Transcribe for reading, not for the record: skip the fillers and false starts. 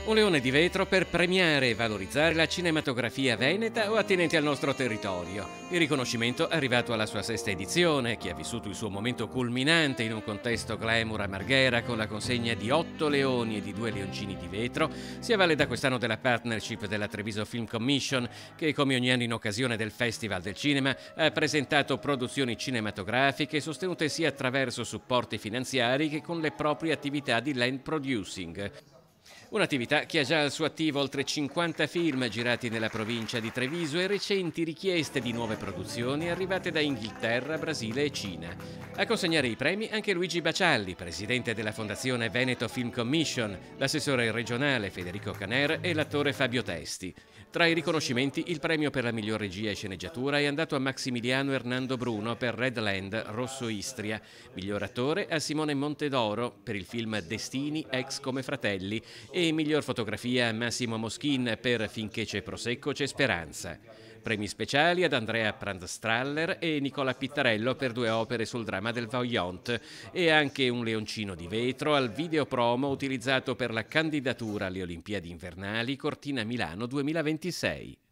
Un leone di vetro per premiare e valorizzare la cinematografia veneta o attinente al nostro territorio. Il riconoscimento è arrivato alla sua sesta edizione, che ha vissuto il suo momento culminante in un contesto glamour a Marghera con la consegna di 8 leoni e di 2 leoncini di vetro. Si avvale da quest'anno della partnership della Treviso Film Commission, che come ogni anno in occasione del Festival del Cinema ha presentato produzioni cinematografiche sostenute sia attraverso supporti finanziari che con le proprie attività di land producing. Un'attività che ha già al suo attivo oltre 50 film girati nella provincia di Treviso e recenti richieste di nuove produzioni arrivate da Inghilterra, Brasile e Cina. A consegnare i premi anche Luigi Bacialli, presidente della Fondazione Veneto Film Commission, l'assessore regionale Federico Caner e l'attore Fabio Testi. Tra i riconoscimenti il premio per la miglior regia e sceneggiatura è andato a Maximiliano Hernando Bruno per Redland, Rosso Istria, miglior attore a Simone Montedoro per il film Destini, ex come fratelli e miglior fotografia a Massimo Moschin per Finché c'è Prosecco c'è speranza. Premi speciali ad Andrea Prandstraller e Nicola Pittarello per 2 opere sul dramma del Vaillant e anche un leoncino di vetro al video promo utilizzato per la candidatura alle Olimpiadi invernali Cortina Milano 2026.